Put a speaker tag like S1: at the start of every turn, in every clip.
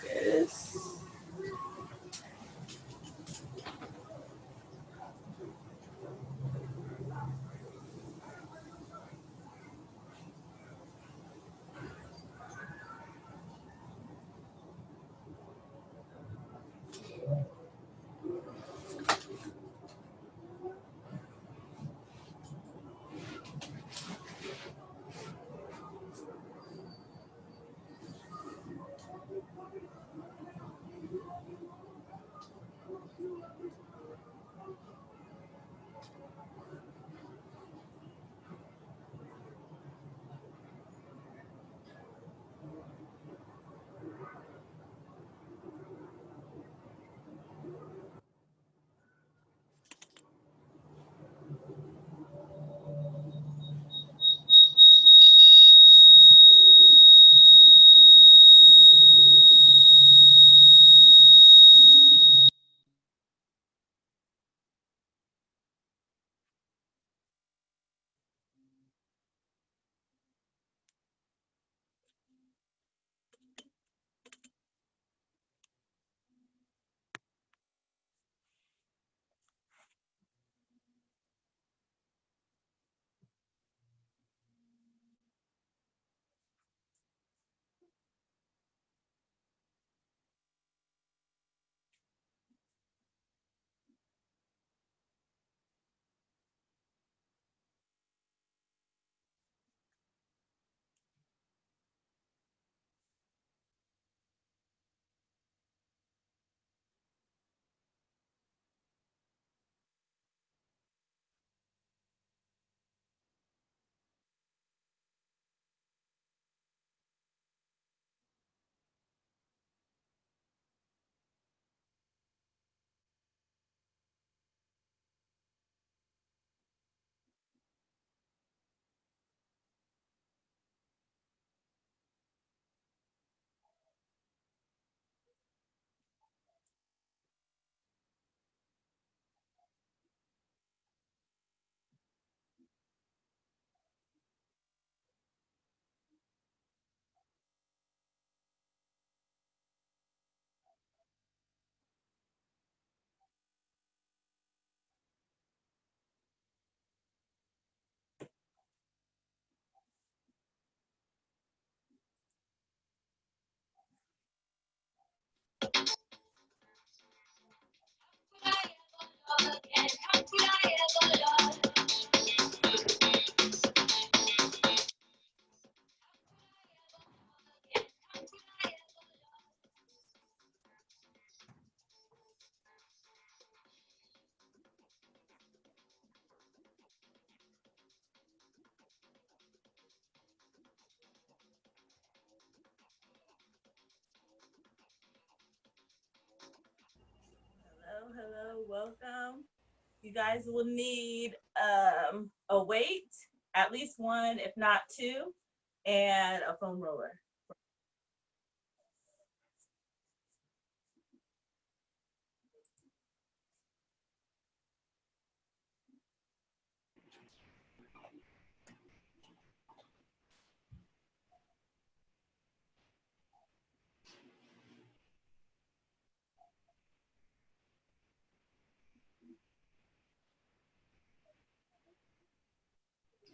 S1: focus. Hello, welcome. You guys will need a weight, at least one, if not two, and a foam roller.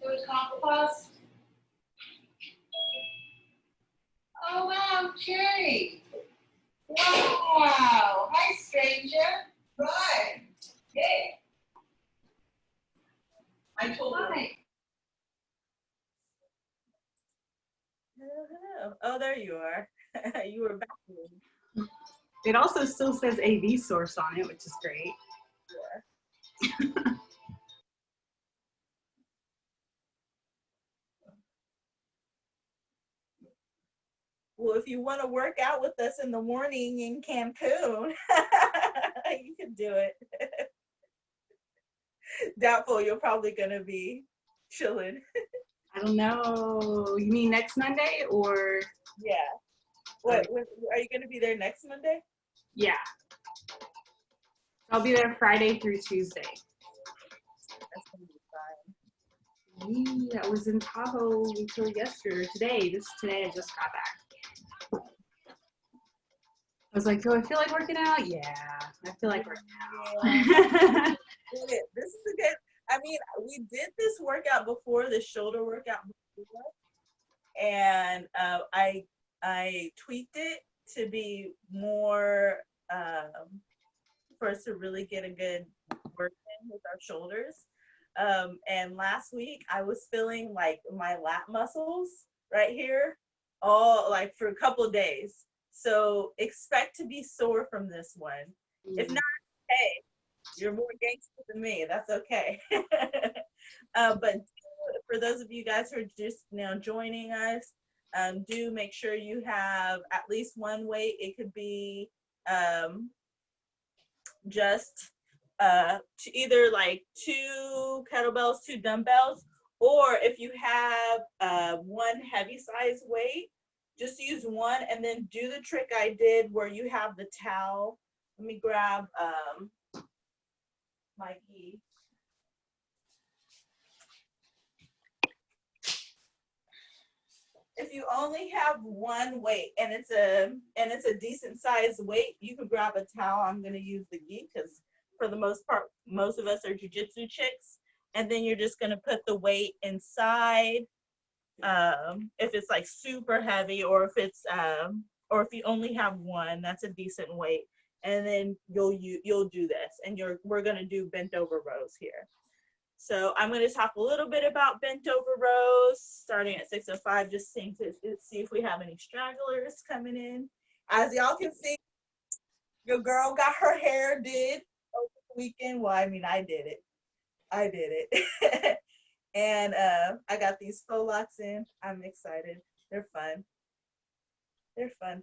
S2: Good comp class. Oh wow, Jerry. Wow. Hi, stranger. Right. Hey. I told you. Hi.
S1: Hello. Oh, there you are. You were back.
S3: It also still says AV source on it, which is great.
S1: Yeah. Well, if you want to work out with us in the morning in Cancun, you can do it. Doubtful you're probably going to be chilling.
S3: I don't know. You mean next Monday or?
S1: Yeah. What are you going to be there next Monday?
S3: Yeah. I'll be there Friday through Tuesday.
S1: That's going to be fine.
S3: Yeah, I was in Tahoe until yesterday or today. Today I just got back. I was like, do I feel like working out? Yeah, I feel like working
S1: Yeah.
S3: out.
S1: This is a good, I mean, we did this workout before, the shoulder workout before, and I tweaked it to be more for us to really get a good work in with our shoulders. And last week I was feeling like my lat muscles right here, all like for a couple of days. So expect to be sore from this one. If not, hey, you're more gangster than me. That's okay. But for those of you guys who are just now joining us, do make sure you have at least one weight. It could be just to either like 2 kettlebells, 2 dumbbells, or if you have one heavy size weight, just use one and then do the trick I did where you have the towel. Let me grab my key. If you only have one weight and it's a decent sized weight, you can grab a towel. I'm going to use the gi because for the most part, most of us are jiu-jitsu chicks. And then you're just going to put the weight inside. If it's like super heavy, or if it's or if you only have one, that's a decent weight. And then you'll do this, and we're going to do bent over rows here. So I'm going to talk a little bit about bent over rows, starting at 6:05, just seeing to see if we have any stragglers coming in. As y'all can see, your girl got her hair did over the weekend. Well, I mean, I did it. And I got these faux locks in. I'm excited. They're fun. They're fun.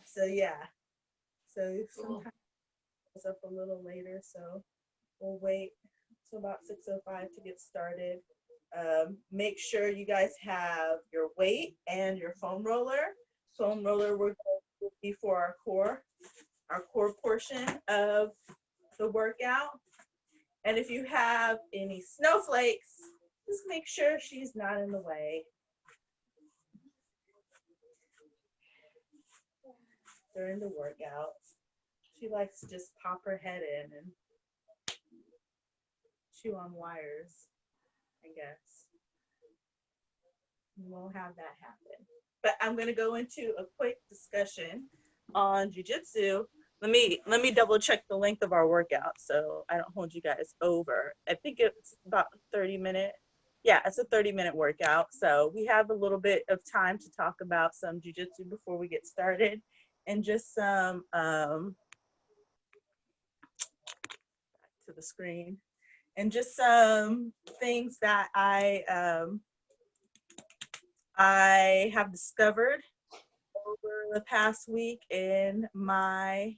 S1: So yeah. So sometimes it's up a little later, so we'll wait till about 6:05 to get started. Make sure you guys have your weight and your foam roller. Foam roller will be for our core portion of the workout. And if you have any snowflakes, just make sure she's not in the way during the workout. She likes to just pop her head in and chew on wires, I guess. We won't have that happen. But I'm going to go into a quick discussion on jiu-jitsu. Let me double check the length of our workout so I don't hold you guys over. I think it's about 30-minute. Yeah, it's a 30-minute workout. So we have a little bit of time to talk about some jiu-jitsu before we get started, and just some back to the screen, and just some things that I have discovered over the past week in my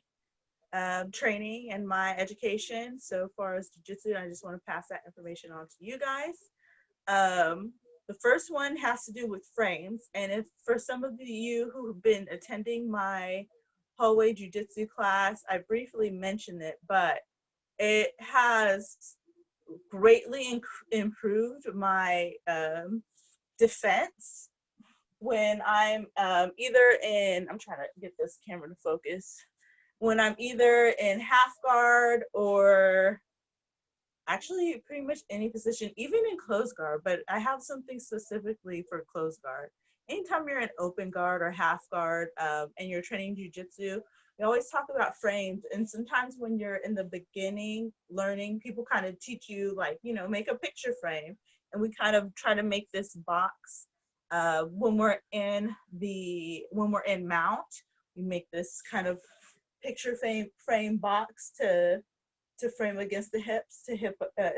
S1: training and my education so far as jiu-jitsu. I just want to pass that information on to you guys. The first one has to do with frames, and if for some of you who have been attending my hallway jiu-jitsu class, I briefly mentioned it, but it has greatly improved my defense when I'm either in, I'm trying to get this camera to focus, when I'm either in half guard or actually pretty much any position, even in closed guard, but I have something specifically for closed guard. Anytime you're in open guard or half guard and you're training jiu-jitsu, we always talk about frames. And sometimes when you're in the beginning learning, people kind of teach you like, make a picture frame. And we kind of try to make this box when we're in mount, we make this kind of picture frame box to frame against the hips to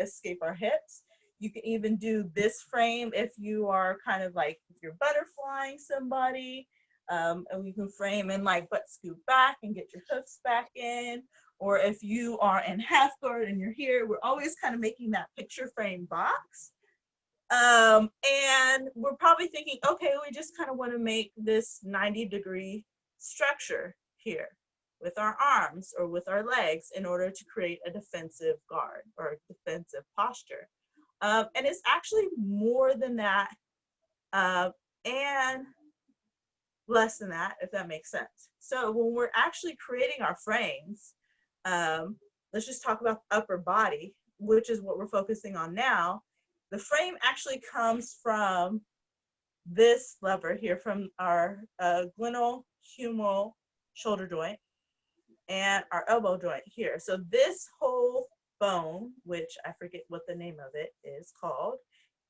S1: escape our hips. You can even do this frame if you are kind of like if you're butterflying somebody, and you can frame and like butt scoop back and get your hoofs back in. Or if you are in half guard and you're here, we're always kind of making that picture frame box. And we're probably thinking, okay, we just kind of want to make this 90-degree structure here with our arms or with our legs in order to create a defensive guard or a defensive posture. And it's actually more than that. And less than that, if that makes sense. So when we're actually creating our frames, let's just talk about the upper body, which is what we're focusing on now. The frame actually comes from this lever here, from our glenohumeral shoulder joint and our elbow joint here. So this whole bone, which I forget what the name of it is called,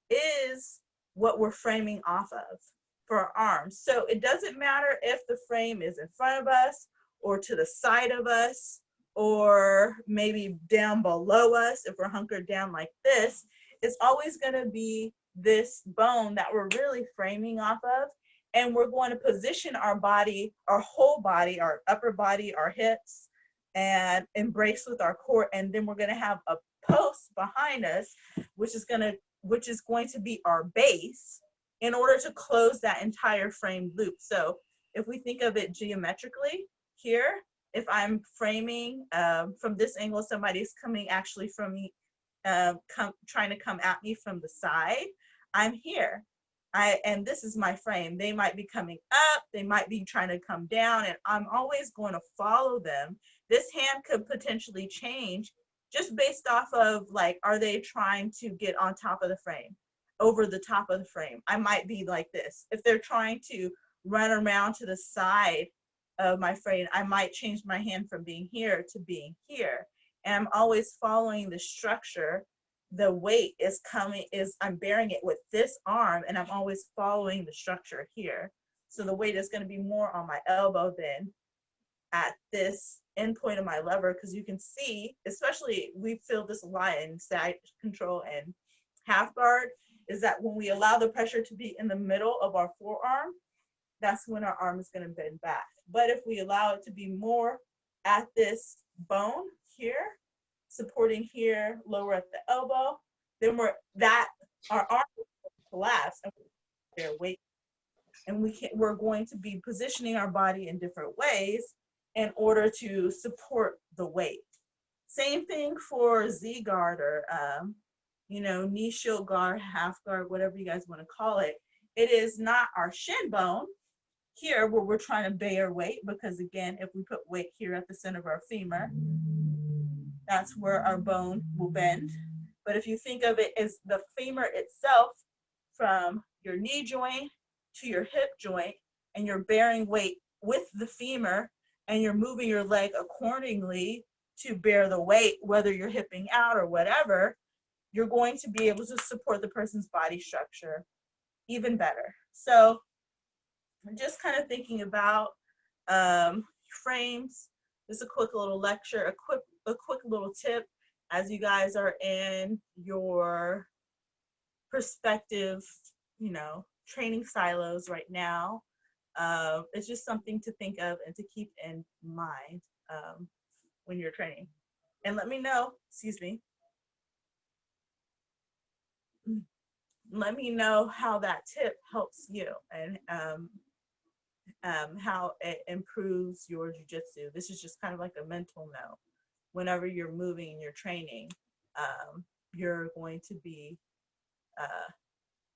S1: is what we're framing off of for our arms. So it doesn't matter if the frame is in front of us or to the side of us or maybe down below us. If we're hunkered down like this, it's always going to be this bone that we're really framing off of. And we're going to position our body, our whole body, our upper body, our hips, and embrace with our core. And then we're going to have a post behind us, which is going to be our base in order to close that entire frame loop. So if we think of it geometrically here, if I'm framing from this angle, somebody's coming actually from me, trying to come at me from the side, I'm here. And this is my frame. They might be coming up, they might be trying to come down, and I'm always going to follow them. This hand could potentially change just based off of, like, are they trying to get on top of the frame, over the top of the frame? I might be like this. If they're trying to run around to the side of my frame, I might change my hand from being here to being here. And I'm always following the structure. The weight is coming, I'm bearing it with this arm, and I'm always following the structure here. So the weight is going to be more on my elbow than at this end point of my lever, because you can see, especially we feel this a lot in side control and half guard, is that when we allow the pressure to be in the middle of our forearm, that's when our arm is going to bend back. But if we allow it to be more at this bone here, supporting here, lower at the elbow, then our arm will collapse and their weight, and we're going to be positioning our body in different ways in order to support the weight. Same thing for Z guard or knee shield guard, half guard, whatever you guys want to call it. It is not our shin bone here where we're trying to bear weight, because again, if we put weight here at the center of our femur, that's where our bone will bend. But if you think of it as the femur itself, from your knee joint to your hip joint, and you're bearing weight with the femur, and you're moving your leg accordingly to bear the weight, whether you're hipping out or whatever, you're going to be able to support the person's body structure even better. So just kind of thinking about frames. Just a quick little lecture, a quick little tip as you guys are in your perspective, training silos right now. It's just something to think of and to keep in mind when you're training. And let me know, let me know how that tip helps you and how it improves your jiu-jitsu. This is just kind of like a mental note. Whenever you're moving and you're training, you're going to be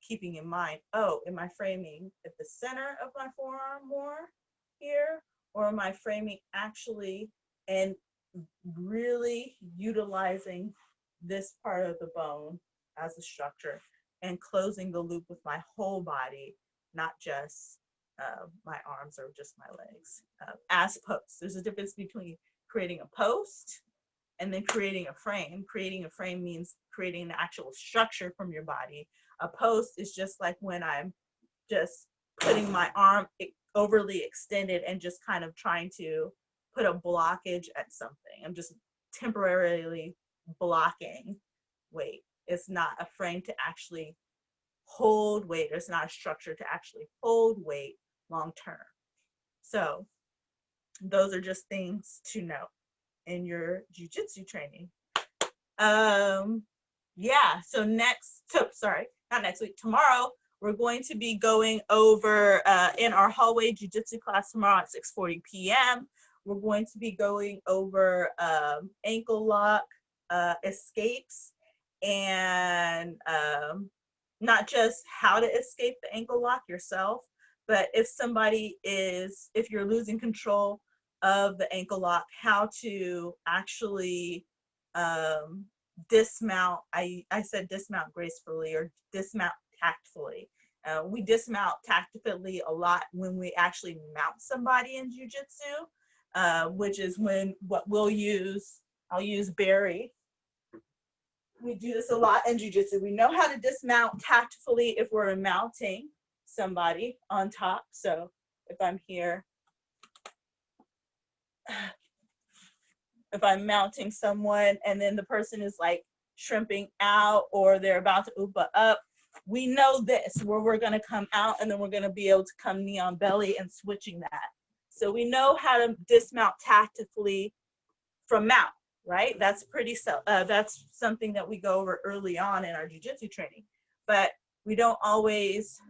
S1: keeping in mind, am I framing at the center of my forearm more here? Or am I framing actually and really utilizing this part of the bone as a structure and closing the loop with my whole body, not just my arms or just my legs. As posts, there's a difference between creating a post and then creating a frame. Creating a frame means creating the actual structure from your body. A post is just like when I'm just putting my arm overly extended and just kind of trying to put a blockage at something. I'm just temporarily blocking weight. It's not a frame to actually hold weight. It's not a structure to actually hold weight long term. So those are just things to know in your jiu-jitsu training. So not next week, tomorrow, we're going to be going over in our hallway jiu-jitsu class tomorrow at 6:40 p.m. We're going to be going over ankle lock escapes, and not just how to escape the ankle lock yourself, but if somebody is, if you're losing control of the ankle lock, how to actually dismount. I said dismount gracefully or dismount tactfully. We dismount tactfully a lot when we actually mount somebody in jiu-jitsu, which is when what we'll use, I'll use Barry. We do this a lot in jiu-jitsu. We know how to dismount tactfully if we're mounting somebody on top. So if I'm here, if I'm mounting someone and then the person is like shrimping out or they're about to upa up, we know this, where we're gonna come out and then we're gonna be able to come knee on belly and switching that. So we know how to dismount tactically from mount, right? That's that's something that we go over early on in our jiu-jitsu training, but we don't always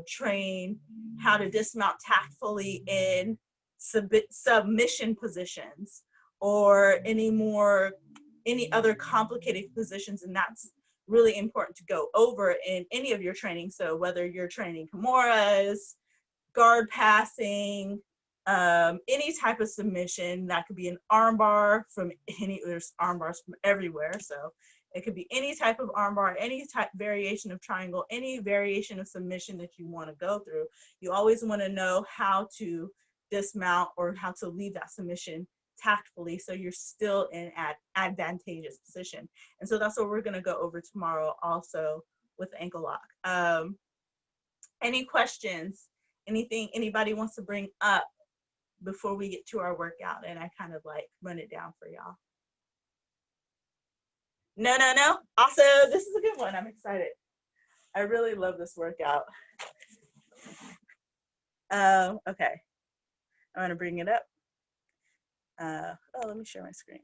S1: train how to dismount tactfully in submission positions or any other complicated positions, and that's really important to go over in any of your training. So whether you're training Kimuras, guard passing, any type of submission, that could be an armbar from there's arm bars from everywhere. So it could be any type of armbar, any type variation of triangle, any variation of submission that you want to go through. You always want to know how to dismount or how to leave that submission tactfully so you're still in an advantageous position. And so that's what we're going to go over tomorrow also with the ankle lock. Any questions? Anything anybody wants to bring up before we get to our workout and I kind of like run it down for y'all? No. Awesome. This is a good one. I'm excited. I really love this workout. Okay. I'm going to bring it up. Let me share my screen.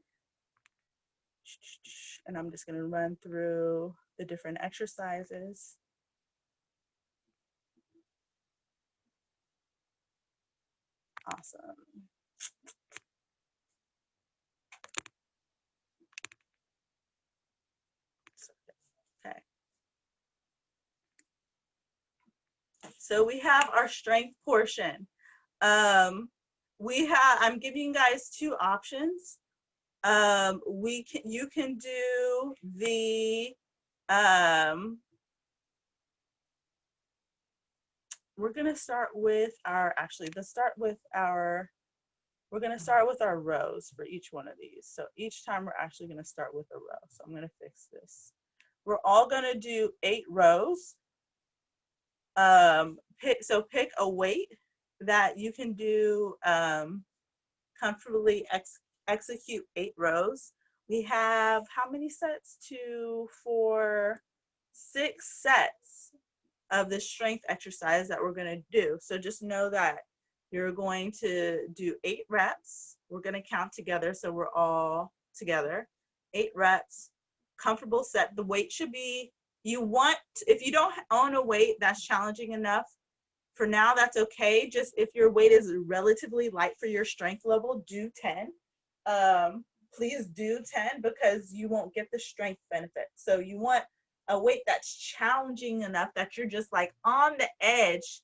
S1: And I'm just going to run through the different exercises. Awesome. Okay. So we have our strength portion. I'm giving you guys two options. You can do the we're gonna start with our we're gonna start with our rows for each one of these. So each time we're actually gonna start with a row. So I'm gonna fix this. We're all gonna do 8 rows. Pick a weight that you can do comfortably execute 8 rows. We have how many sets? 2, 4, 6 sets of the strength exercise that we're going to do. So just know that you're going to do 8 reps. We're going to count together so we're all together. 8 reps, comfortable set. The weight should be, if you don't own a weight that's challenging enough, for now, that's okay. Just if your weight is relatively light for your strength level, do 10. Please do 10 because you won't get the strength benefit. So you want a weight that's challenging enough that you're just like on the edge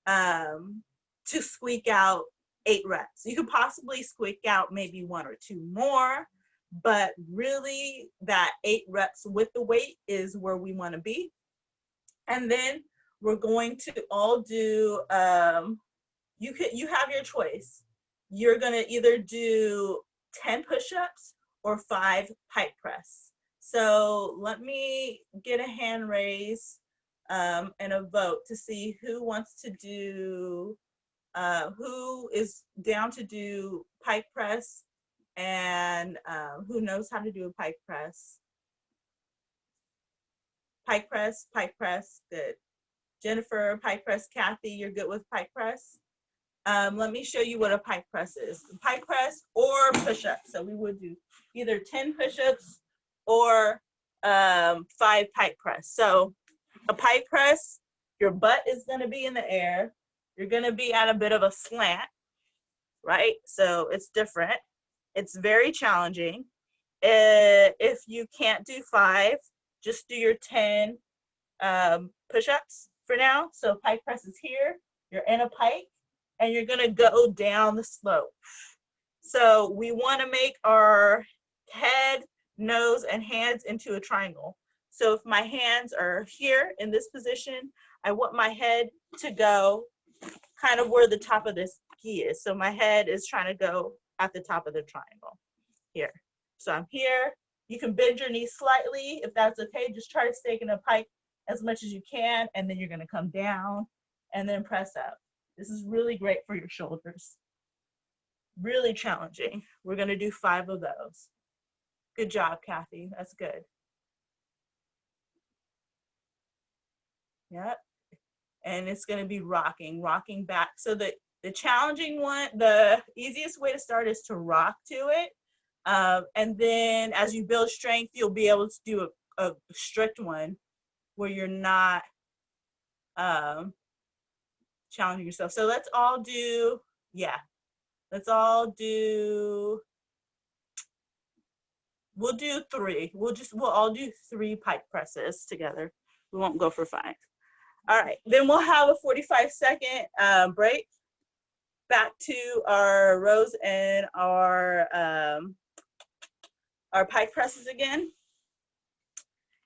S1: to squeak out 8 reps. You could possibly squeak out maybe 1 or 2 more, but really that 8 reps with the weight is where we want to be. And then we're going to all do, you have your choice. You're gonna either do 10 push-ups or 5 pike press. So let me get a hand raise and a vote to see who wants to do, who is down to do pike press and who knows how to do a pike press. Pike press, good. Jennifer, pike press. Kathy, you're good with pike press. Let me show you what a pike press is. Pike press or push-ups. So we would do either 10 push-ups or 5 pike press. So a pike press, your butt is going to be in the air. You're going to be at a bit of a slant, right? So it's different. It's very challenging. If you can't do 5, just do your 10 push-ups for now. So pike press is here. You're in a pike and you're gonna go down the slope. So we wanna make our head, nose, and hands into a triangle. So if my hands are here in this position, I want my head to go kind of where the top of this gi is. So my head is trying to go at the top of the triangle here. So I'm here. You can bend your knees slightly if that's okay. Just try to stay in a pike as much as you can, and then you're gonna come down and then press up. This is really great for your shoulders. Really challenging. We're gonna do 5 of those. Good job, Kathy. That's good. Yep. And it's gonna be rocking back. So the challenging one, the easiest way to start is to rock to it. And then as you build strength, you'll be able to do a strict one where you're not challenging yourself. So let's all do, we'll do 3. We'll all do 3 pike presses together. We won't go for 5. All right, then we'll have a 45-second break back to our rows and our pike presses again.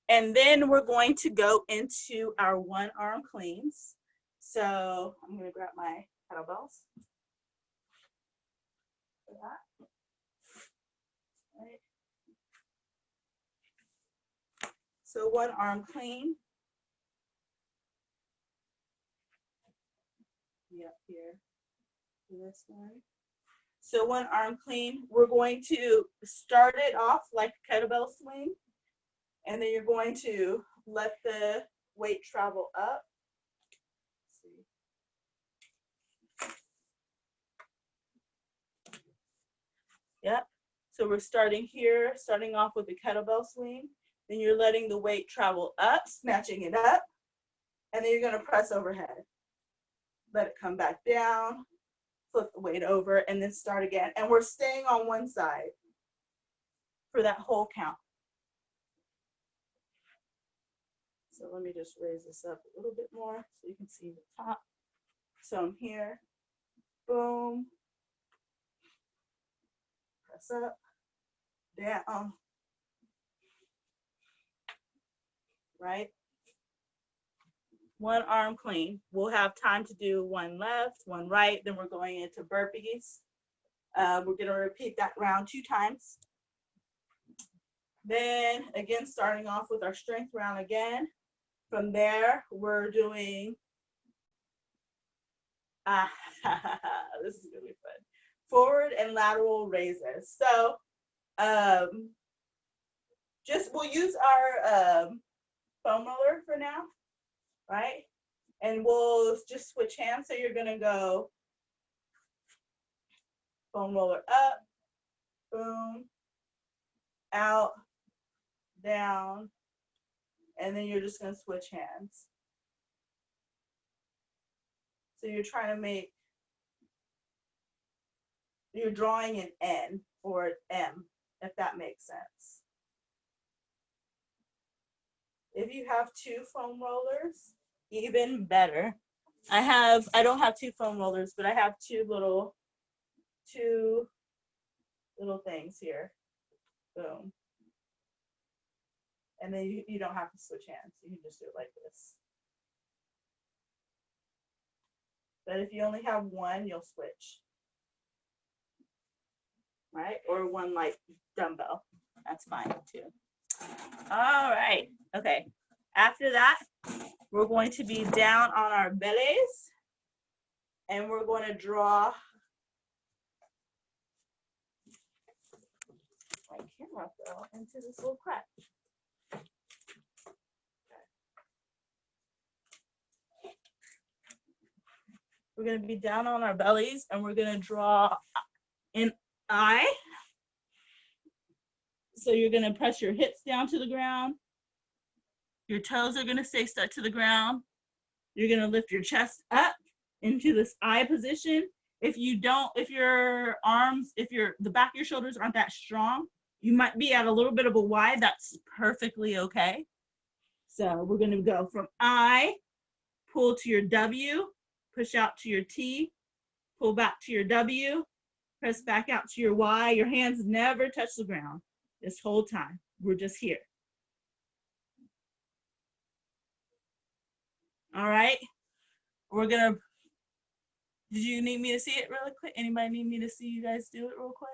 S1: And then we're going to go into our 1-arm cleans. So I'm gonna grab my kettlebells for that. Right. So 1-arm clean. Yep, here for this one. So 1-arm clean, we're going to start it off like a kettlebell swing, and then you're going to let the weight travel up. Yep, so we're starting here, starting off with the kettlebell swing, then you're letting the weight travel up, snatching it up, and then you're gonna press overhead. Let it come back down, flip the weight over, and then start again. And we're staying on one side for that whole count. So let me just raise this up a little bit more so you can see the top. So I'm here, boom, press up, down, right? 1-arm clean. We'll have time to do 1 left, 1 right, then we're going into burpees. We're gonna repeat that round 2 times. Then again, starting off with our strength round again. From there, we're doing, this is gonna be fun. Forward and lateral raises. So we'll use our foam roller for now. Right? And we'll just switch hands. So you're gonna go foam roller up, boom, out, down, and then you're just gonna switch hands. So you're trying to you're drawing an N or an M, if that makes sense. If you have 2 foam rollers, even better. I don't have 2 foam rollers, but I have 2 little things here. Boom. And then you don't have to switch hands. You can just do it like this. But if you only have 1, you'll switch. Right? Or 1 like dumbbell. That's fine too. All right. Okay. After that, we're going to be down on our bellies and we're going to draw my camera fell into this little crack. We're going to be down on our bellies and we're going to draw an I. So you're going to press your hips down to the ground. Your toes are going to stay stuck to the ground. You're going to lift your chest up into this I position. If your arms, the back of your shoulders aren't that strong, you might be at a little bit of a Y. That's perfectly okay. So we're going to go from I, pull to your W, push out to your T, pull back to your W, press back out to your Y. Your hands never touch the ground this whole time. We're just here. All right. We're gonna, did you need me to see it really quick? Anybody need me to see you guys do it real quick?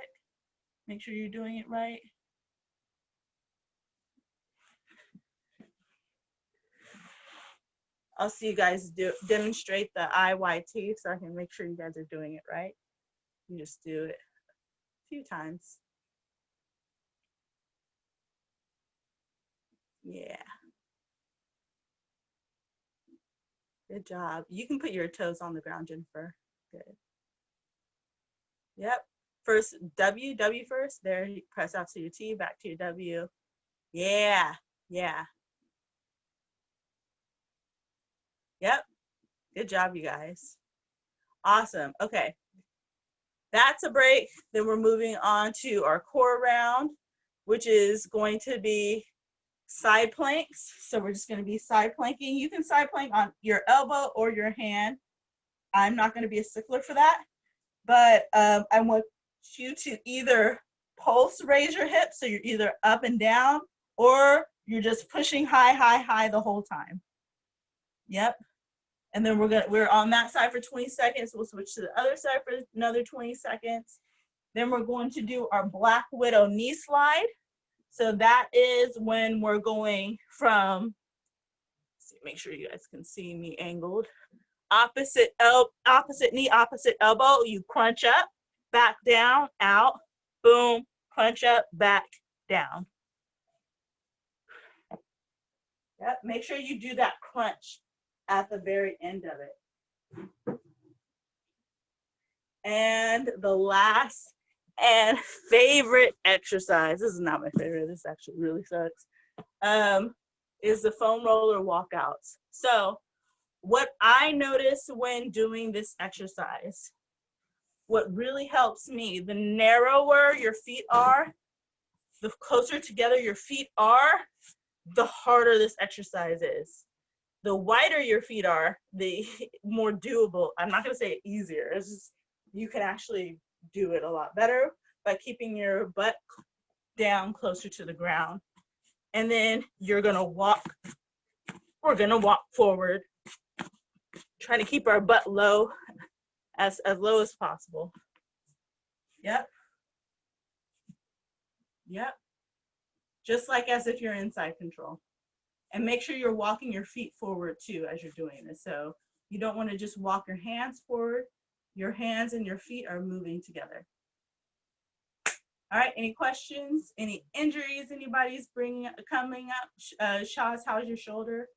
S1: Make sure you're doing it right. I'll see you guys demonstrate the IYT so I can make sure you guys are doing it right. You just do it a few times. Yeah. Good job. You can put your toes on the ground, Jennifer. Good. Yep. First, W first. There, you press out to your T, back to your W. Yeah. Yeah. Yep. Good job, you guys. Awesome. Okay. That's a break. Then we're moving on to our core round, which is going to be side planks. So we're just going to be side planking. You can side plank on your elbow or your hand. I'm not going to be a stickler for that, but I want you to either pulse raise your hips, so you're either up and down, or you're just pushing high, high, high the whole time. Yep. And then we're on that side for 20 seconds. We'll switch to the other side for another 20 seconds. Then we're going to do our Black Widow knee slide. So that is when we're going from, make sure you guys can see me angled. Opposite knee, opposite elbow. You crunch up, back down, out, boom, crunch up, back down. Yep, make sure you do that crunch at the very end of it. And the last and favorite exercise, this is not my favorite, this actually really sucks, is the foam roller walkouts. So what I notice when doing this exercise, what really helps me, the narrower your feet are, the closer together your feet are, the harder this exercise is. The wider your feet are, the more doable. I'm not gonna say easier, it's just, you can actually do it a lot better by keeping your butt down closer to the ground. And then you're gonna walk, we're gonna walk forward, trying to keep our butt low, as low as possible. Yep. Yep. Just like as if you're in side control. And make sure you're walking your feet forward too as you're doing this. So you don't want to just walk your hands forward. Your hands and your feet are moving together. All right, any questions? Any injuries anybody's coming up? Shaz, how's your shoulder?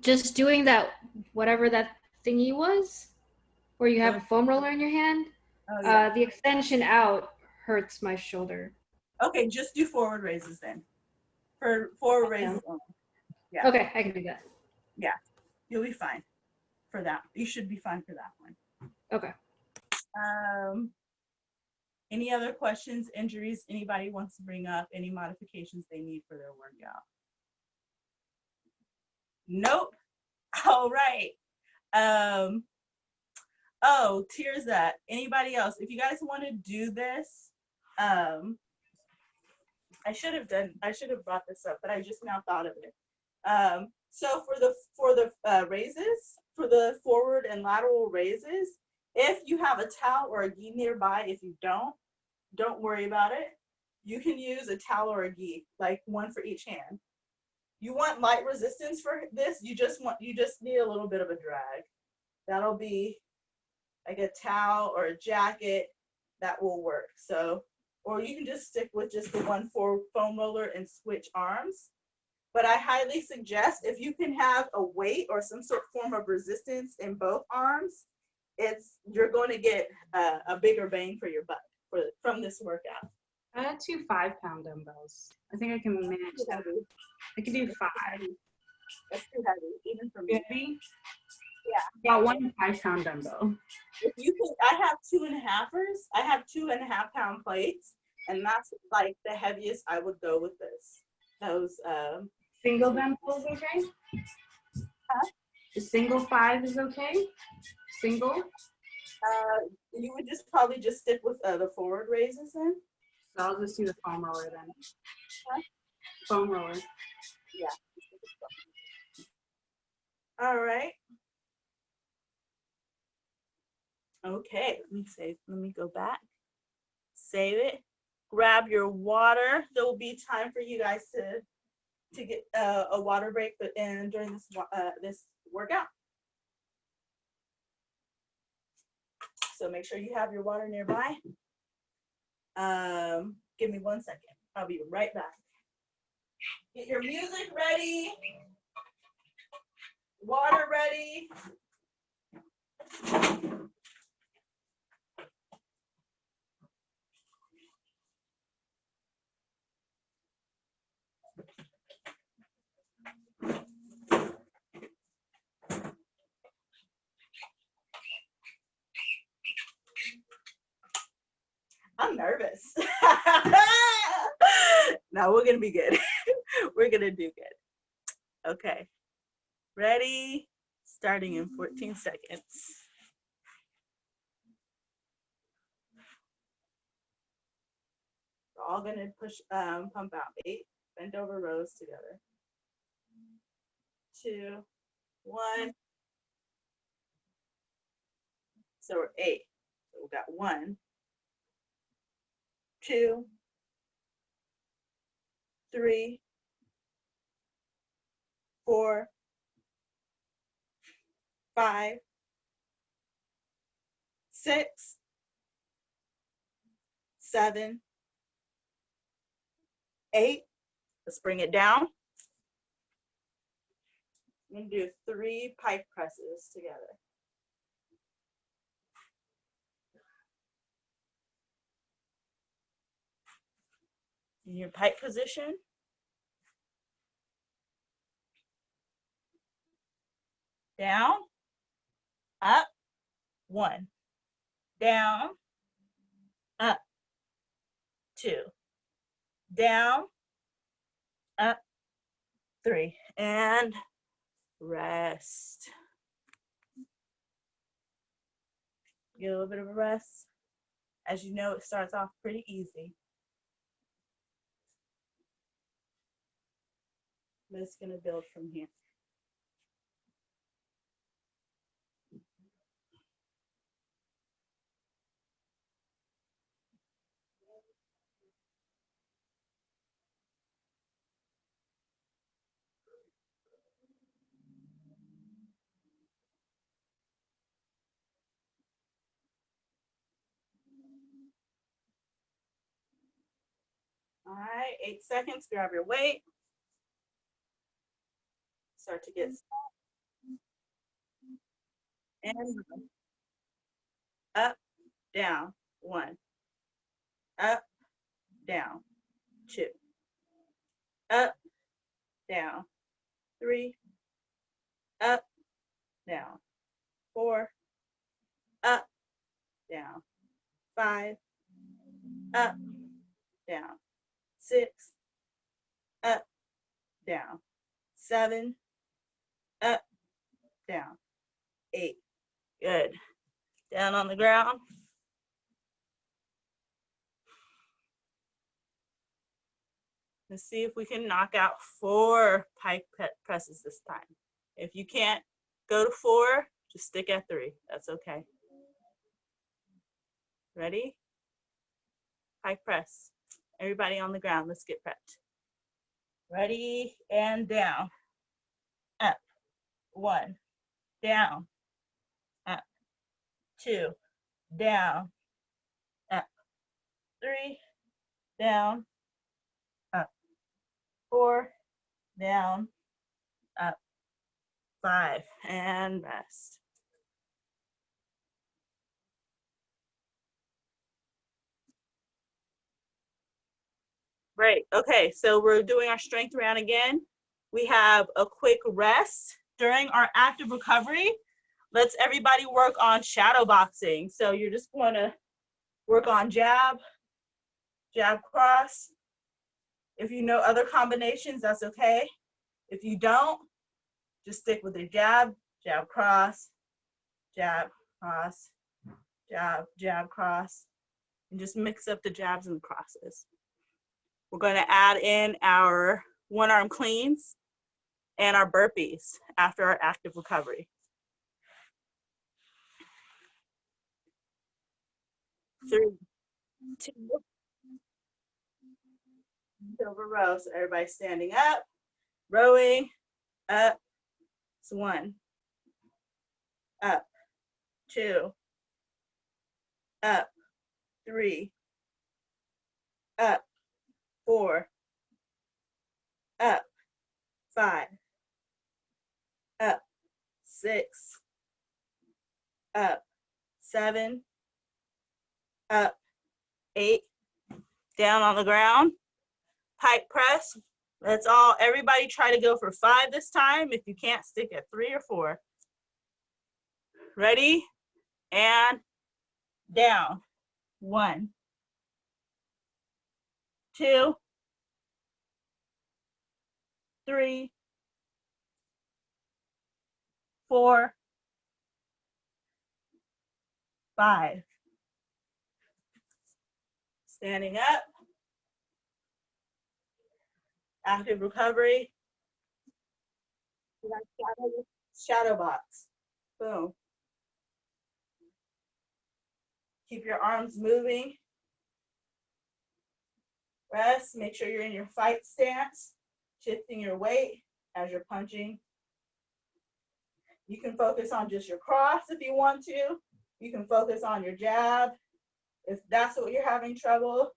S4: Just doing that, whatever that thingy was, where you have a foam roller in your hand.
S1: Oh, yeah.
S4: The extension out hurts my shoulder.
S1: Okay, just do forward raises then. For forward raises only. Yeah.
S4: Okay, I can do that.
S1: Yeah, you'll be fine for that. You should be fine for that one.
S4: Okay.
S1: Any other questions, injuries anybody wants to bring up? Any modifications they need for their workout? Nope. All right. Oh, Tirza, anybody else? If you guys want to do this, I should have brought this up, but I just now thought of it. So for the raises, for the forward and lateral raises, if you have a towel or a gi nearby, if you don't worry about it. You can use a towel or a gi, like one for each hand. You want light resistance for this, you just need a little bit of a drag. That'll be like a towel or a jacket, that will work. So, or you can just stick with just the one foam roller and switch arms. But I highly suggest, if you can have a weight or some sort of form of resistance in both arms, you're going to get a bigger bang for your butt from this workout.
S3: I had 2 5-pound dumbbells. I think I can manage that. I can do 5.
S1: That's too heavy, even for me.
S3: Heavy?
S1: Yeah.
S3: Got 1 5-pound dumbbell.
S1: If you can, I have 2.5ers. I have 2.5-pound plates, and that's like the heaviest I would go with this. Those
S3: Single dumbbell is okay? The single 5 is okay? Single?
S1: You would just probably just stick with the forward raises then.
S3: So I'll just do the foam roller then.
S1: Huh?
S3: Foam roller.
S1: Yeah. All right. Okay, let me go back. Save it. Grab your water. There will be time for you guys to get a water break, but during this workout. So make sure you have your water nearby. Give me 1 second. I'll be right back. Get your music ready. Water ready. I'm nervous. No, we're gonna be good. We're gonna do good. Okay. Ready? Starting in 14 seconds. We're all gonna pump out 8 bent over rows together. 2, 1. So we're 8. So we got 1, 2, 3, 4, 5, 6, 7, 8. Let's bring it down. I'm gonna do 3 pike presses together. In your pike position. Down, up, 1. Down, up, 2. Down, up, 3. And rest. Get a little bit of a rest. As you know, it starts off pretty easy. But it's gonna build from here. All right, 8 seconds, grab your weight. Start to get and up, down, 1. Up, down, 2. Up, down, 3. Up, down, 4. Up, down, 5. Up, down, 6. Up, down, 7. Up, down, 8. Good. Down on the ground. Let's see if we can knock out 4 pike presses this time. If you can't go to 4, just stick at 3. That's okay. Ready? Pike press. Everybody on the ground, let's get prepped. Ready, and down. Up, 1. Down. Up, 2. Down. Up, 3. Down. Up, 4. Down. Up, 5. And rest. Great. Okay, so we're doing our strength round again. We have a quick rest. During our active recovery, let's everybody work on shadow boxing. So you're just going to work on jab, jab cross. If you know other combinations, that's okay. If you don't, just stick with the jab, jab, cross, jab, cross, jab, jab, cross, and just mix up the jabs and the crosses. We're going to add in our one arm cleans and our burpees after our active recovery. 3, 2, over row. So everybody's standing up, rowing, up, it's 1, up, 2, up, 3, up, 4, up, 5, up, 6, up, 7, up, 8, down on the ground, pike press. Let's all, everybody try to go for 5 this time. If you can't, stick at 3 or 4. Ready? And down. 1, 2, 3, 4, 5. Standing up. Active recovery. Shadow box. Boom. Keep your arms moving. Rest. Make sure you're in your fight stance, shifting your weight as you're punching. You can focus on just your cross if you want to. You can focus on your jab. If that's what you're having trouble,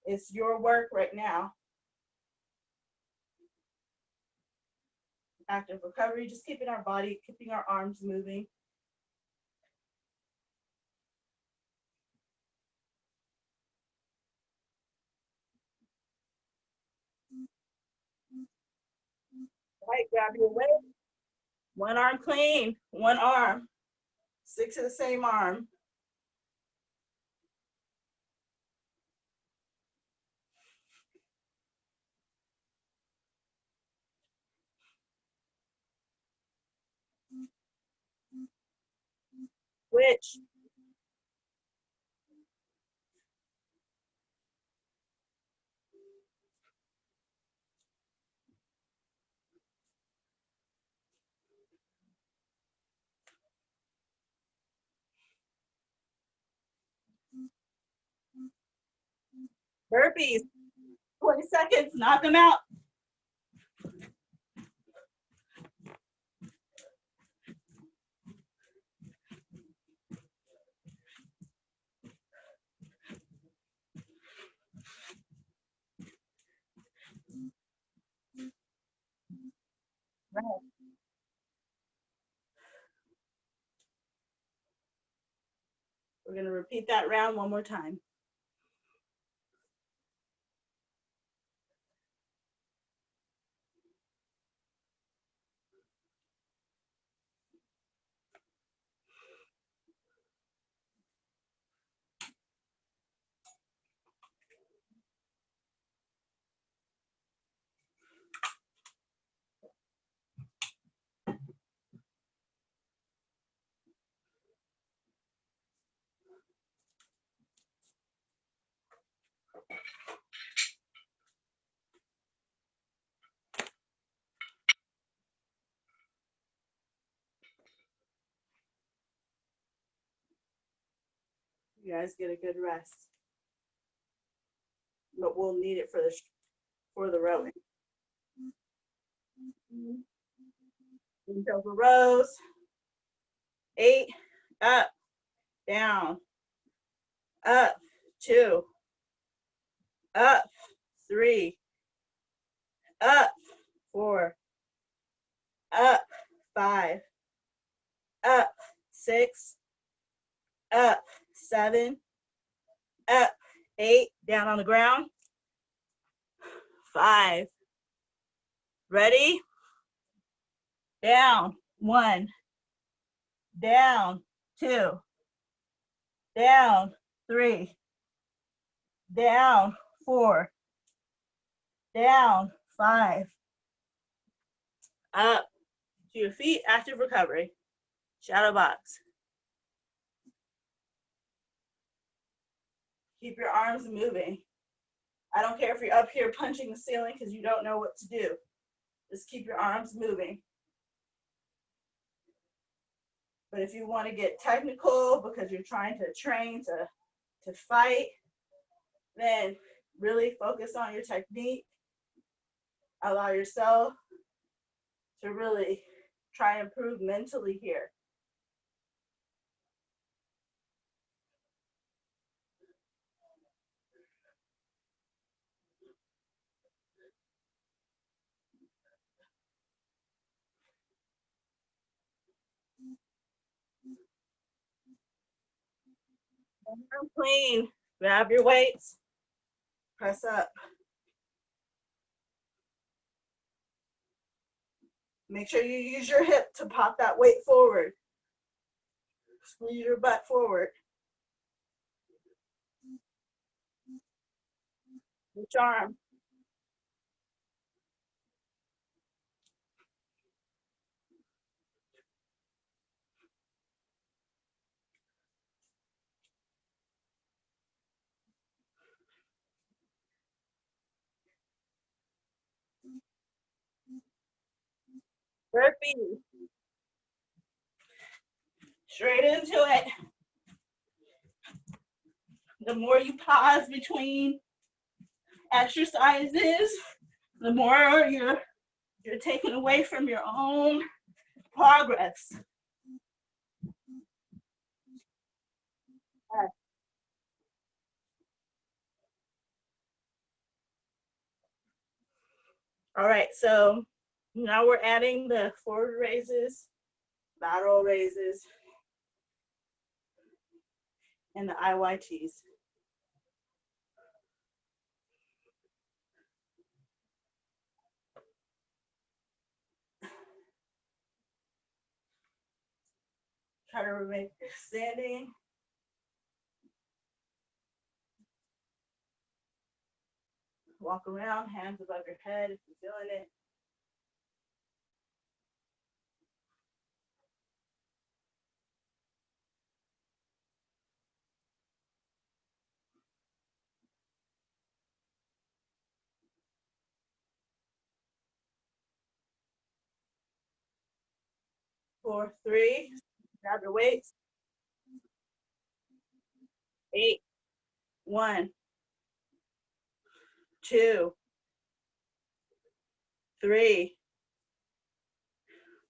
S1: it's your work right now. Active recovery, just keeping our body, keeping our arms moving. Right, grab your weight. One arm clean, one arm. Stick to the same arm. Switch. Burpees. 20 seconds, knock them out. Right. We're going to repeat that round one more time. You guys get a good rest. But we'll need it for the rowing. Bend over rows. 8, up, down, up, 2, up, 3, up, 4, up, 5, up, 6, up, 7, up, 8, down on the ground, 5. Ready? Down, 1, down, 2, down, 3, down, 4, down, 5, Up to your feet, active recovery. Shadow box. Keep your arms moving. I don't care if you're up here punching the ceiling because you don't know what to do. Just keep your arms moving. But if you want to get technical because you're trying to train to fight, then really focus on your technique. Allow yourself to really try and improve mentally here. Arm clean. Grab your weights. Press up. Make sure you use your hip to pop that weight forward. Squeeze your butt forward. Which arm? Burpee. Straight into it. The more you pause between exercises, the more you're taking away from your own progress. All right, so now we're adding the forward raises, lateral raises, and the IYTs. Try to remain standing. Walk around, hands above your head if you're feeling it. Four, three, grab your weights. 8, 1, 2, 3,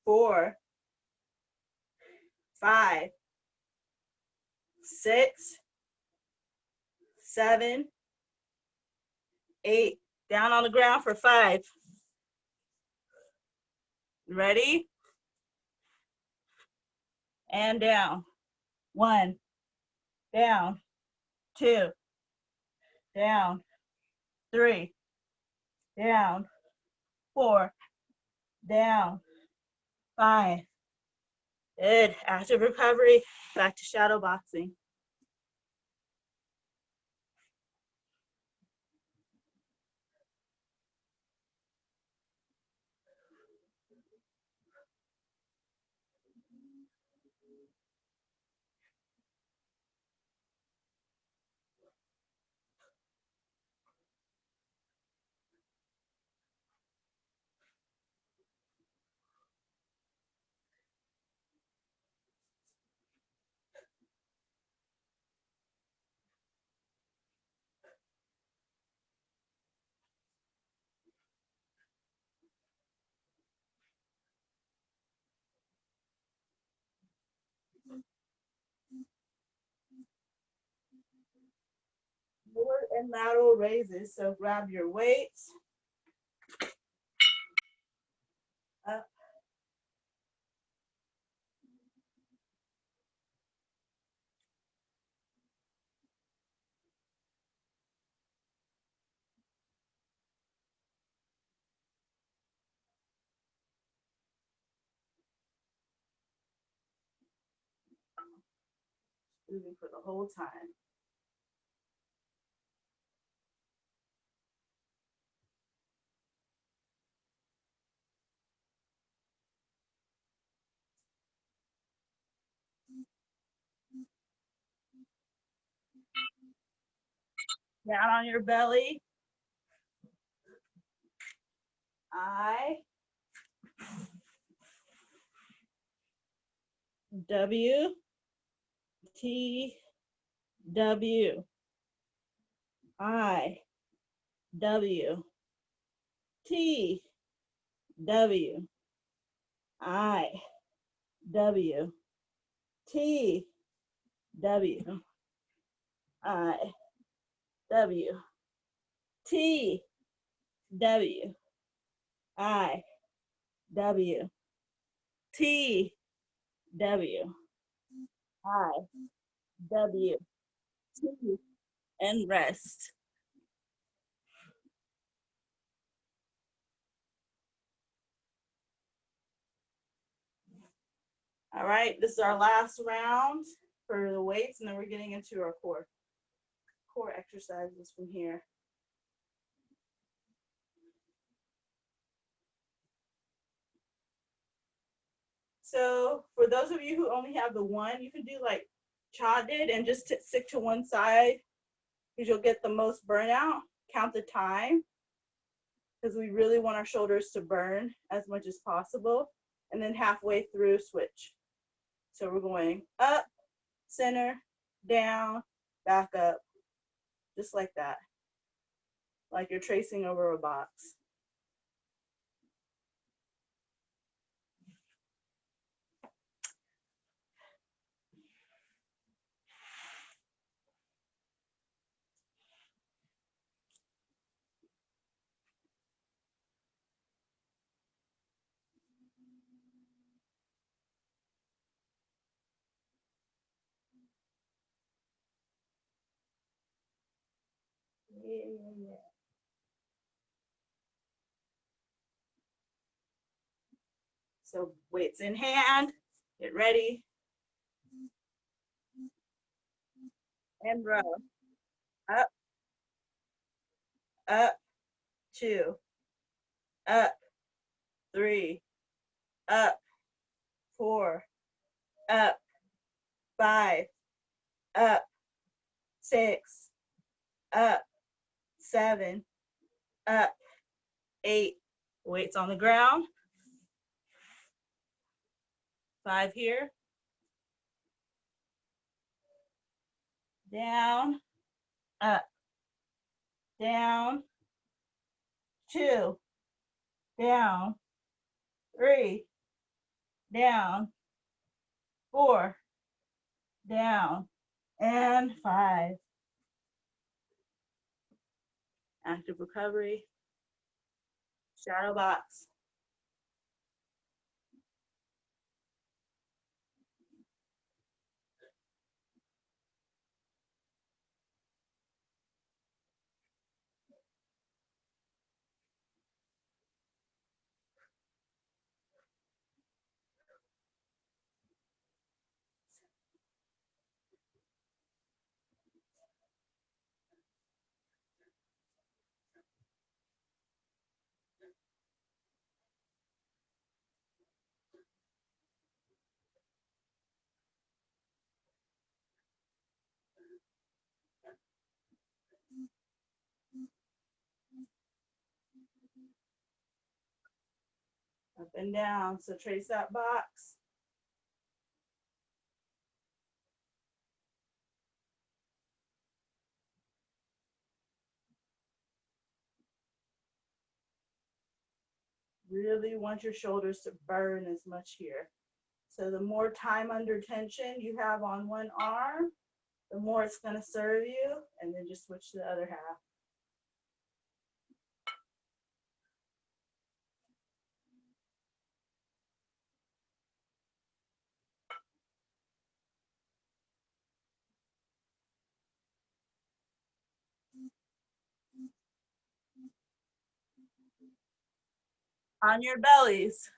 S1: 4, 5, 6, 7, 8. Down on the ground for 5. Ready? And down. 1, down. 2, down. 3, down. 4, down. 5. Good. Active recovery. Back to shadow boxing. Forward and lateral raises. So grab your weights. Up. Moving for the whole time. Down on your belly. I, W, T, W, I, W, T, W, I, W, T, W, I, W, T, W, I, W, T, W, I, W, T, and rest. All right, this is our last round for the weights, and then we're getting into our core exercises from here. So for those of you who only have the one, you can do like Cha did and just stick to one side because you'll get the most burnout. Count the time because we really want our shoulders to burn as much as possible. And then halfway through, switch. So we're going up, center, down, back up, just like that. Like you're tracing over a box. Yeah. So weights in hand, get ready, and row. Up, up, 2, up, 3, up, 4, up, 5, up, 6, up, 7, up, 8. Weights on the ground. 5 here. Down, up, down, 2, down, 3, down, 4, down, and 5. Active recovery. Shadow box. Up and down. So trace that box. Really want your shoulders to burn as much here. So the more time under tension you have on one arm, the more it's going to serve you, and then just switch to the other half. On your bellies.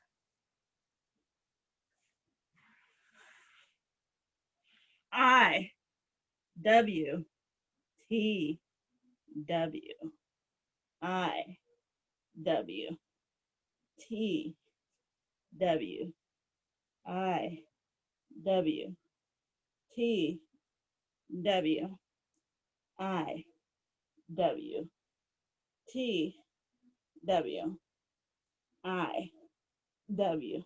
S1: I, W, T, W, I, W, T, W, I, W, T, W, I, W, T, W, I, W,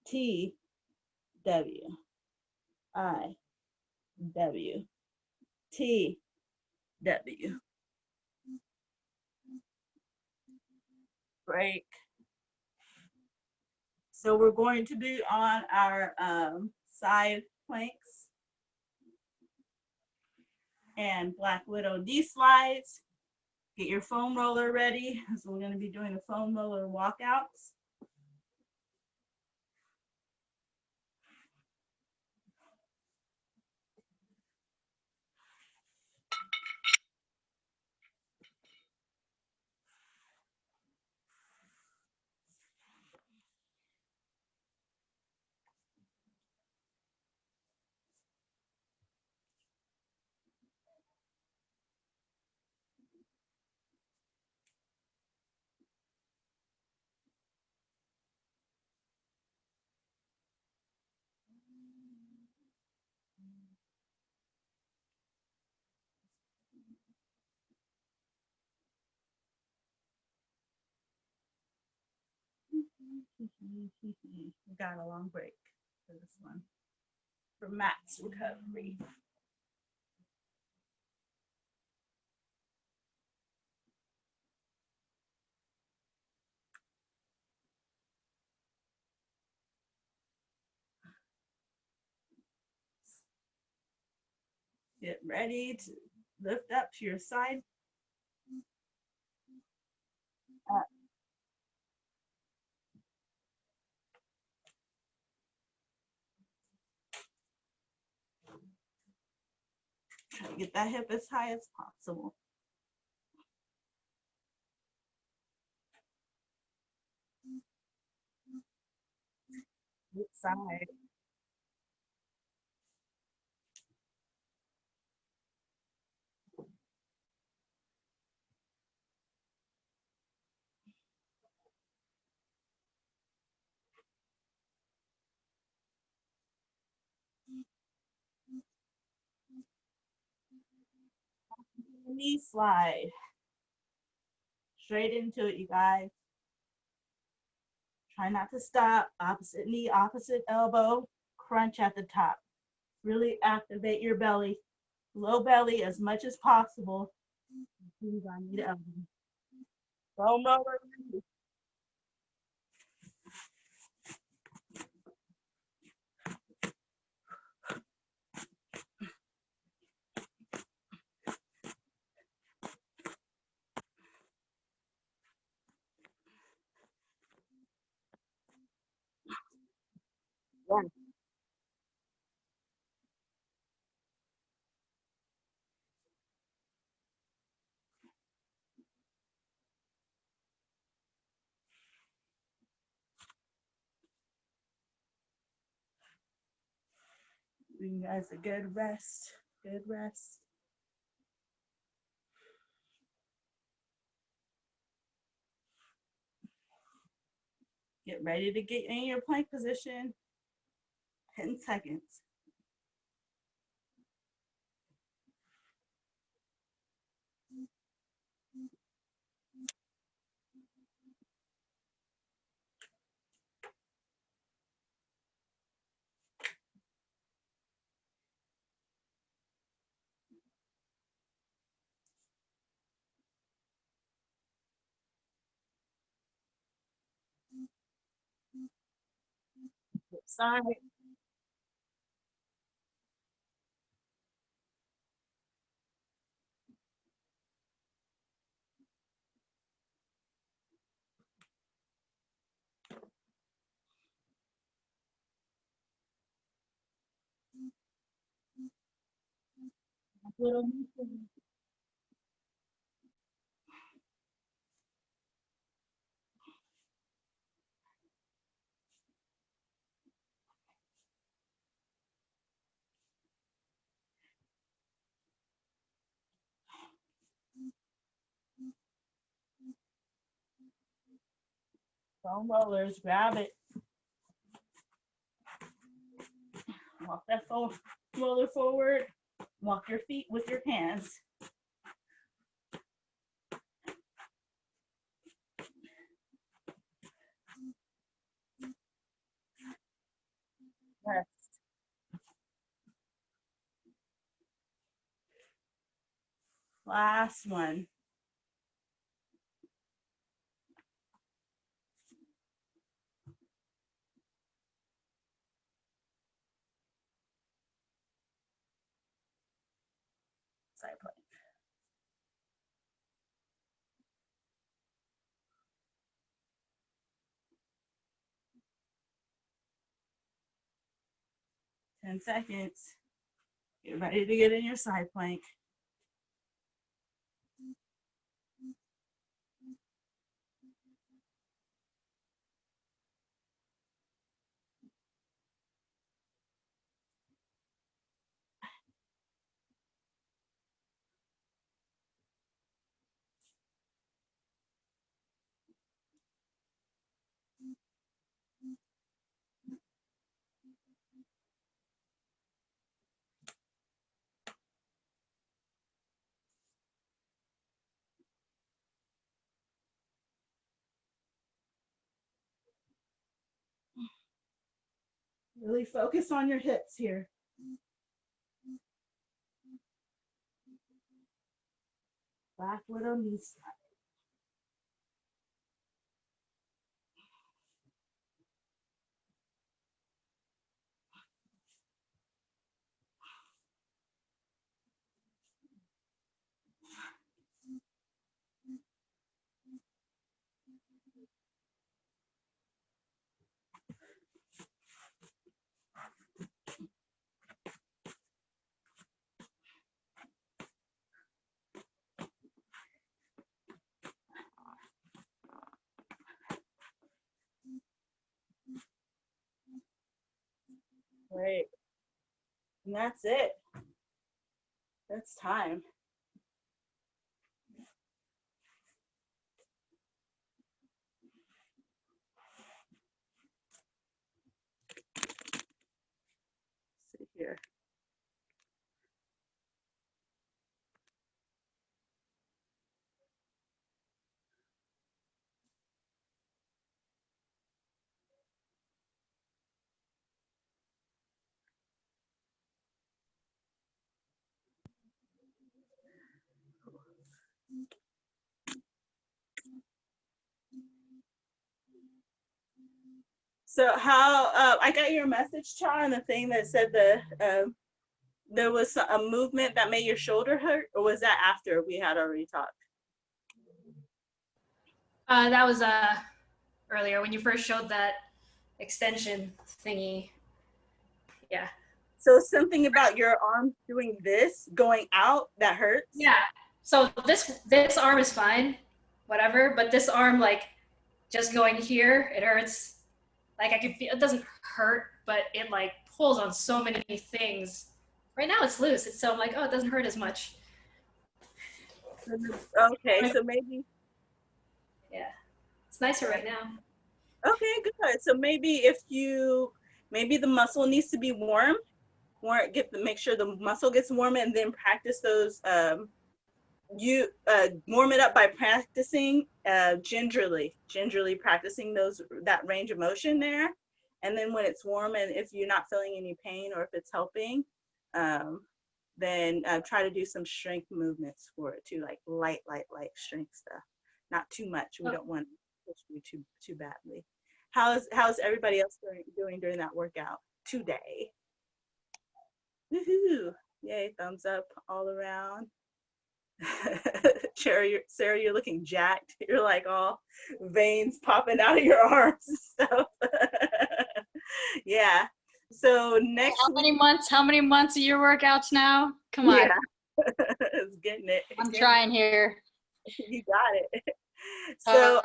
S1: T, W, I, W, T, W. Break. So we're going to be on our side planks and Black Widow knee slides. Get your foam roller ready. So we're going to be doing the foam roller walkouts. We got a long break for this one. For Matt's recovery. Get ready to lift up to your side. Try to get that hip as high as possible. Good side. Knee slide. Straight into it, you guys. Try not to stop. Opposite knee, opposite elbow. Crunch at the top. Really activate your belly. Low belly as much as possible. Please, I need elbow. Foam roller. One. Giving you guys a good rest. Good rest. Get ready to get in your plank position. 10 seconds. Side. Little foam rollers. Grab it. Walk that foam roller forward. Walk your feet with your hands. Last one. Side plank. Ten seconds. Get ready to get in your side plank. Really focus on your hips here. Back little knee slide. Great. And that's it. That's time. Sit here. So how I got your message, Cha, on the thing that said there was a movement that made your shoulder hurt, or was that after we had already talked?
S4: That was earlier when you first showed that extension thingy. Yeah.
S1: So something about your arm doing this, going out, that hurts?
S4: Yeah. So this arm is fine, whatever, but this arm, like, just going here, it hurts. Like, I can feel, it doesn't hurt, but it, like, pulls on so many things. Right now it's loose, so I'm like, oh, it doesn't hurt as much.
S1: Okay, so maybe.
S4: Yeah, it's nicer right now.
S1: Okay, good. So maybe maybe the muscle needs to be warm. Make sure the muscle gets warm, and then practice those. You warm it up by practicing gingerly practicing that range of motion there, and then when it's warm, and if you're not feeling any pain or if it's helping, then try to do some strength movements for it too, like light strength stuff, not too much. We don't want to push you too badly. How's everybody else doing during that workout today? Woohoo! Yay, thumbs up all around. Sarah, you're looking jacked. You're like all veins popping out of your arms and stuff. Yeah. So next
S5: how many months of your workouts now? Come on.
S1: Yeah. It's getting it.
S5: I'm trying here.
S1: You got it. So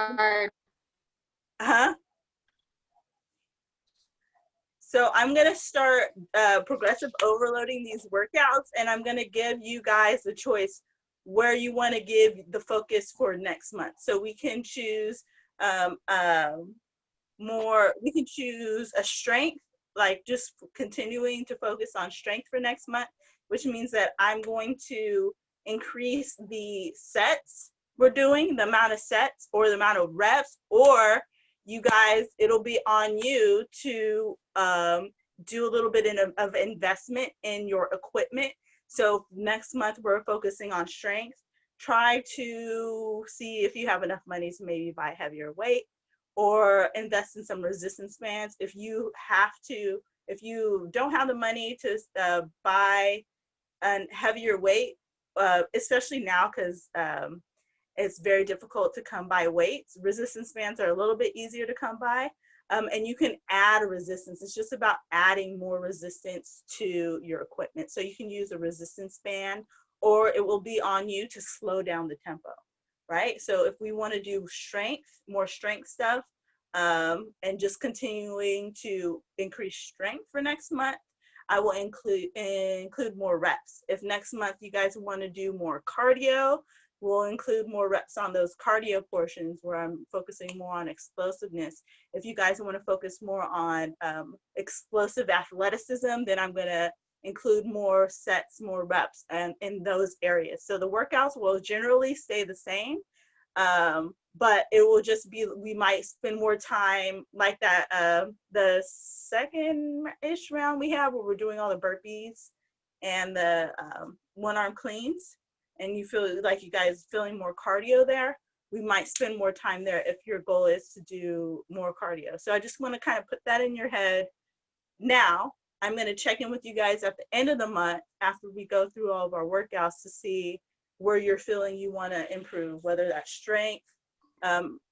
S1: So I'm going to start progressive overloading these workouts, and I'm going to give you guys the choice where you want to give the focus for next month. So we can choose we can choose a strength, like just continuing to focus on strength for next month, which means that I'm going to increase the sets we're doing, the amount of sets or the amount of reps, or you guys, it'll be on you to do a little bit of investment in your equipment. So next month we're focusing on strength. try to see if you have enough money to maybe buy heavier weight or invest in some resistance bands. If you don't have the money to buy a heavier weight, especially now because it's very difficult to come by weights, resistance bands are a little bit easier to come by. And you can add a resistance. It's just about adding more resistance to your equipment. So you can use a resistance band, or it will be on you to slow down the tempo, right? So if we want to do more strength stuff, and just continuing to increase strength for next month, I will include more reps. If next month you guys want to do more cardio, we'll include more reps on those cardio portions where I'm focusing more on explosiveness. If you guys want to focus more on explosive athleticism, then I'm going to include more sets, more reps, and in those areas. So the workouts will generally stay the same, but it will just be, we might spend more time like that. The second-ish round we have where we're doing all the burpees and the one-arm cleans, and you feel like you guys feeling more cardio there, we might spend more time there if your goal is to do more cardio. So I just want to kind of put that in your head. Now, I'm going to check in with you guys at the end of the month after we go through all of our workouts to see where you're feeling you want to improve, whether that's strength,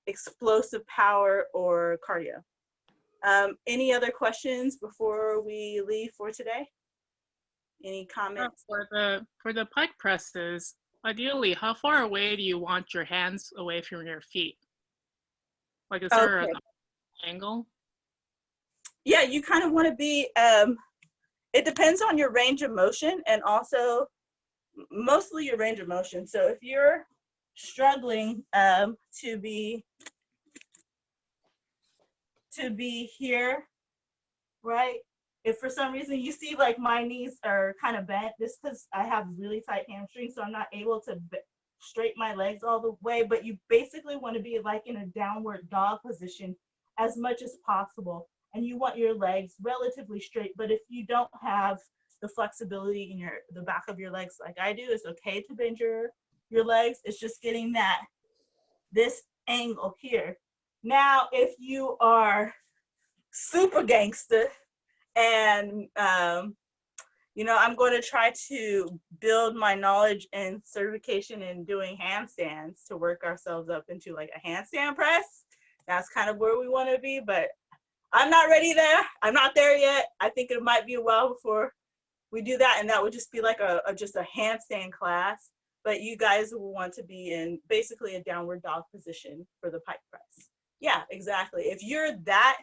S1: explosive power, or cardio. Any other questions before we leave for today? Any comments?
S6: For the pike presses, ideally, how far away do you want your hands away from your feet? Like, is there an angle?
S1: Yeah, you kind of want to be, it depends on your range of motion and also mostly your range of motion. So if you're struggling to be here, right? If for some reason you see like my knees are kind of bent, this because I have really tight hamstrings, so I'm not able to straighten my legs all the way, but you basically want to be like in a downward dog position as much as possible. And you want your legs relatively straight, but if you don't have the flexibility in the back of your legs like I do, it's okay to bend your legs. It's just getting this angle here. Now, if you are super gangster, and I'm going to try to build my knowledge and certification in doing handstands to work ourselves up into like a handstand press. That's kind of where we want to be, but I'm not ready there. I'm not there yet. I think it might be a while before we do that, and that would just be like just a handstand class. But you guys will want to be in basically a downward dog position for the pike press. Yeah, exactly. If you're that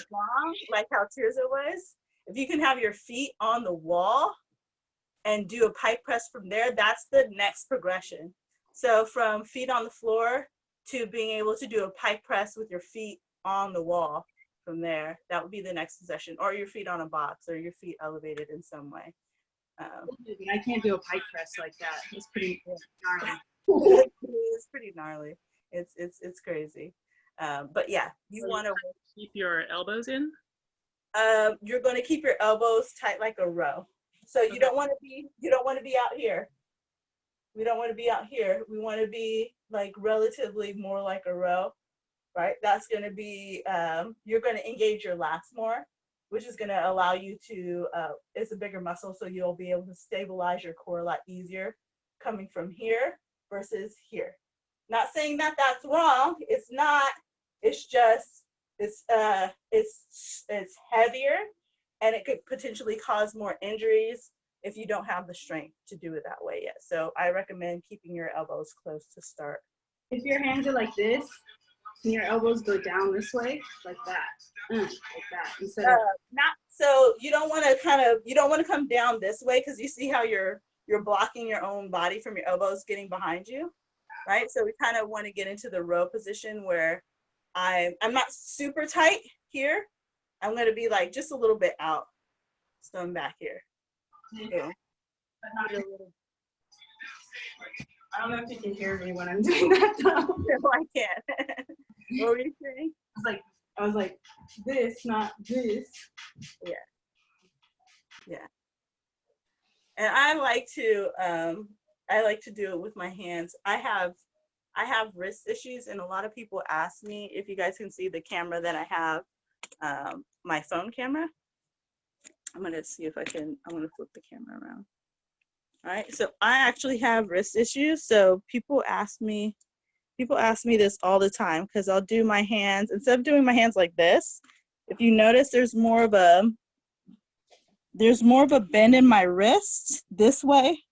S1: strong, like how Tirza was, if you can have your feet on the wall and do a pike press from there, that's the next progression. So from feet on the floor to being able to do a pike press with your feet on the wall from there, that would be the next session, or your feet on a box or your feet elevated in some way.
S3: I can't do a pike press like that. It's pretty gnarly.
S1: It's pretty gnarly. It's crazy. But yeah, you want to
S6: keep your elbows in.
S1: You're going to keep your elbows tight like a row. So you don't want to be out here. We don't want to be out here. We want to be like relatively more like a row, right? That's going to be you're going to engage your lats more, which is going to allow you to. It's a bigger muscle, so you'll be able to stabilize your core a lot easier coming from here versus here. Not saying that that's wrong. It's not. It's just it's heavier, and it could potentially cause more injuries if you don't have the strength to do it that way yet. So I recommend keeping your elbows close to start.
S3: If your hands are like this, and your elbows go down this way, like that, like that. Instead of
S1: not so you don't want to come down this way because you see how you're blocking your own body from your elbows getting behind you, right? So we kind of want to get into the row position where I'm not super tight here. I'm going to be like just a little bit out. So I'm back here. Yeah.
S3: I don't know if you can hear me when I'm doing that though.
S1: No, I can't. What were you saying?
S3: I was like this, not this.
S1: Yeah. And I like to I like to do it with my hands. I have wrist issues, and a lot of people ask me if you guys can see the camera that I have, my phone camera. I'm gonna see if I can. I'm gonna flip the camera around. All right, so I actually have wrist issues. So people ask me this all the time because I'll do my hands instead of doing my hands like this. If you notice, there's more of a bend in my wrist this way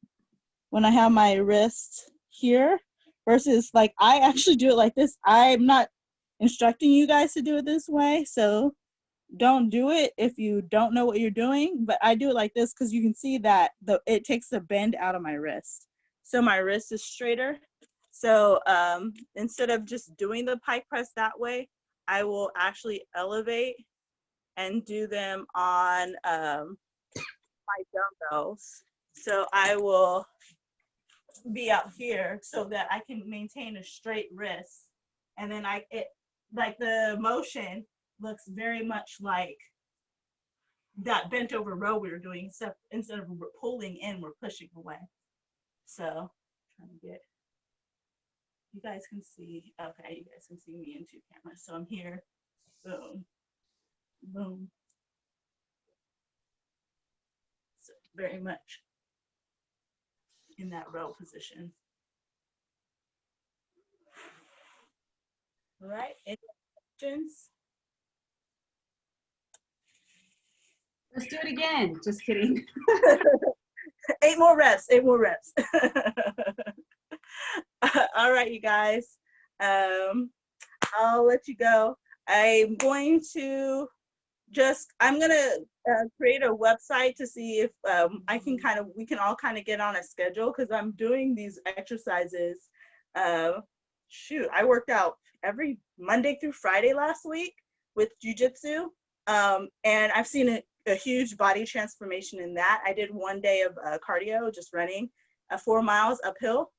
S1: when I have my wrist here versus like I actually do it like this. I'm not instructing you guys to do it this way, so don't do it if you don't know what you're doing, but I do it like this because you can see that it takes the bend out of my wrist. So my wrist is straighter. So instead of just doing the pike press that way, I will actually elevate and do them on my dumbbells. So I will be out here so that I can maintain a straight wrist. And then like the motion looks very much like that bent over row we were doing, except instead of pulling in, we're pushing away. So trying to get, you guys can see, okay, you guys can see me in 2 cameras. So I'm here, boom, boom. So very much in that row position. All right, any questions?
S3: Let's do it again. Just kidding.
S1: 8 more reps, 8 more reps. All right, you guys. I'll let you go. I'm going to create a website to see if we can all kind of get on a schedule because I'm doing these exercises. I worked out every Monday through Friday last week with Jiu Jitsu. And I've seen a huge body transformation in that. I did 1 day of cardio, just running 4 miles uphill.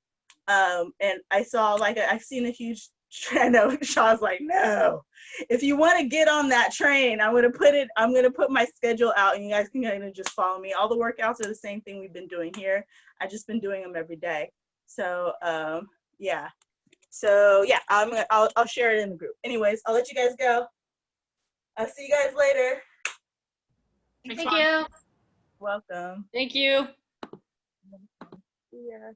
S1: And I saw I've seen a huge, I know Shaw's like, no, if you want to get on that train, I'm going to put my schedule out and you guys can kind of just follow me. All the workouts are the same thing we've been doing here. I've just been doing them every day. So, yeah. So yeah, I'll share it in the group. Anyways, I'll let you guys go. I'll see you guys later.
S4: Thank you.
S1: Welcome.
S5: Thank you.
S1: See ya.